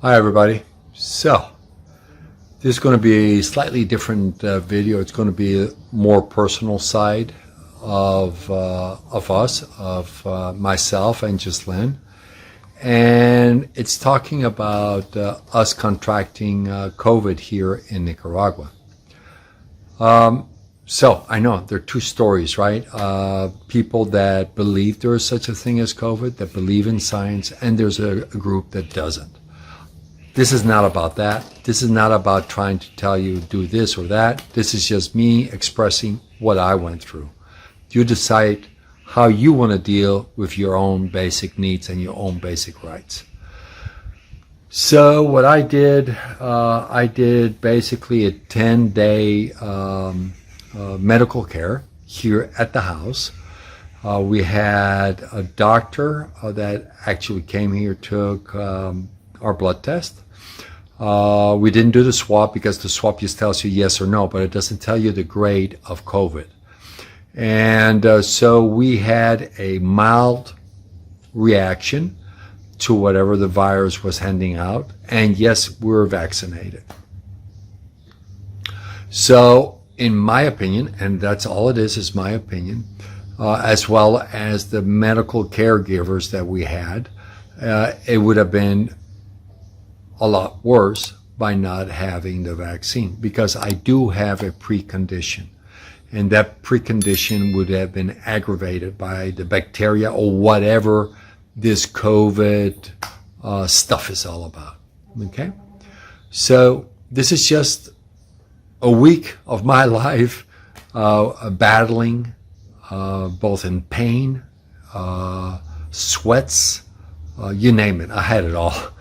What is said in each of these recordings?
Hi everybody. So this is going to be a slightly different video. It's going to be a more personal side of us, of myself and Ghislaine, and it's talking about us contracting COVID here in Nicaragua. So I know there are two stories, right? People that believe there is such a thing as COVID, that believe in science, and there's a group that doesn't. This is not about that. This is not about trying to tell you do this or that. This is just me expressing what I went through. You decide how you want to deal with your own basic needs and your own basic rights. So what I did basically a 10-day medical care here at the house. We had a doctor that actually came here, took our blood test. We didn't do the swab because the swab just tells you yes or no, but it doesn't tell you the grade of COVID. And so we had a mild reaction to whatever the virus was handing out. And yes, we were vaccinated. So in my opinion, and that's all it is my opinion, as well as the medical caregivers that we had, it would have been a lot worse by not having the vaccine, because I do have a precondition, and that precondition would have been aggravated by the bacteria or whatever this COVID stuff is all about. Okay, so this is just a week of my life battling both in pain, sweats, you name it, I had it all.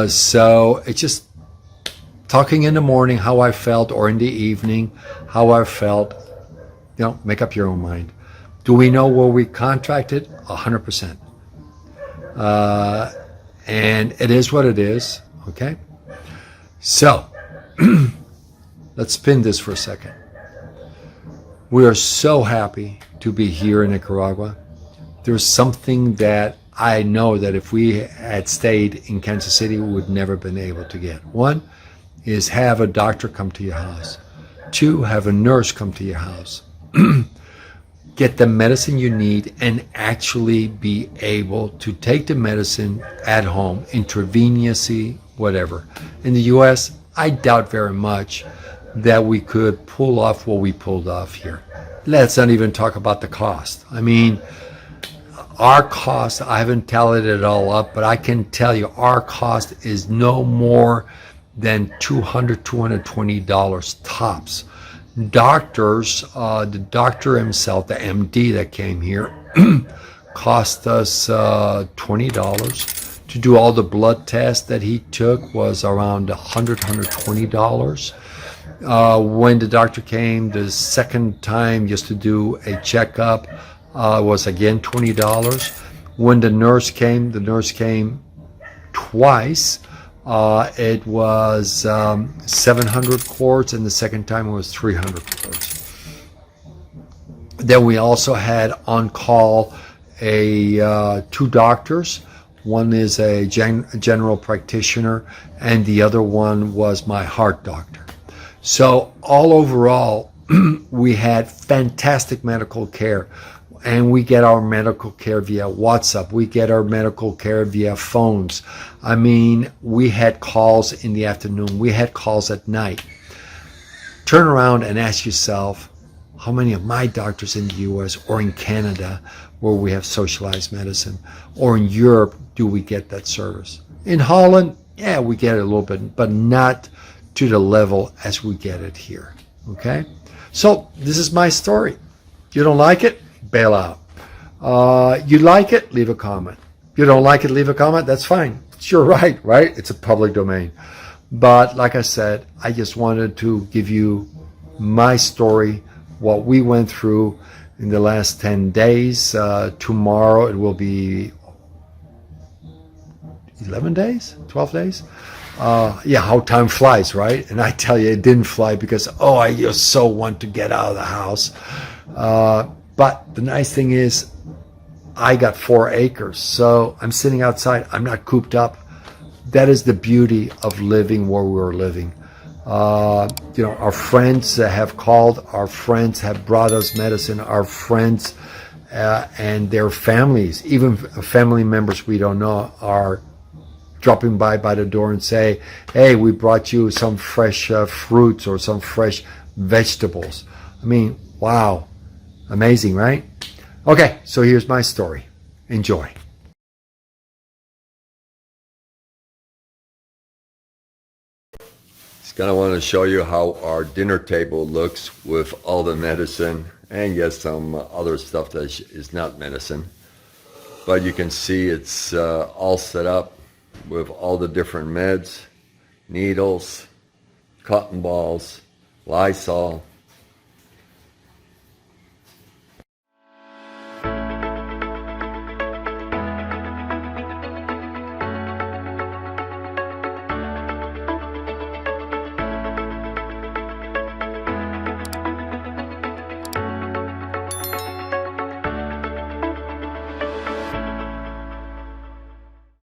So it's just talking in the morning how I felt, or in the evening how I felt. You know, make up your own mind. Do we know where we contracted? 100%. And it is what it is. Okay. So let's spin this for a second. We are so happy to be here in Nicaragua. There's something that I know that if we had stayed in Kansas City, we would never been able to get. One is have a doctor come to your house. Two, have a nurse come to your house. Get the medicine you need and actually be able to take the medicine at home, intravenously, whatever. In the U.S., I doubt very much that we could pull off what we pulled off here. Let's not even talk about the cost. I mean, our cost, I haven't tallied it all up, but I can tell you our cost is no more than $200, $220 tops. Doctors, the doctor himself, the MD that came here, cost us $20. To do all the blood tests that he took was around $100, $120. When the doctor came the second time just to do a checkup, was again $20. When the nurse came twice. It was 700 quarts, and the second time it was 300 quarts. Then we also had on call two doctors. One is a general practitioner, and the other one was my heart doctor. So all overall, we had fantastic medical care. And we get our medical care via WhatsApp. We get our medical care via phones. I mean, we had calls in the afternoon. We had calls at night. Turn around and ask yourself, how many of my doctors in the U.S. or in Canada, where we have socialized medicine, or in Europe, do we get that service? In Holland, yeah, we get it a little bit, but not to the level as we get it here. Okay? So this is my story. You don't like it? Bail out. You like it? Leave a comment. You don't like it? Leave a comment. That's fine. It's your right? It's a public domain. But like I said, I just wanted to give you my story, what we went through in the last 10 days. Tomorrow it will be 11 days, 12 days. Yeah, how time flies, right? And I tell you, it didn't fly because, I just so want to get out of the house. But the nice thing is I got 4 acres, so I'm sitting outside. I'm not cooped up. that is the beauty of living where we're living. You know, our friends have called, our friends have brought us medicine, our friends and their families, even family members we don't know, are dropping by the door and say, hey, we brought you some fresh fruits or some fresh vegetables. I mean, wow, amazing, right? Okay, so here's my story. Enjoy. Just kind of want to show you how our dinner table looks with all the medicine and yes, some other stuff that is not medicine. But you can see it's all set up with all the different meds, needles, cotton balls, Lysol,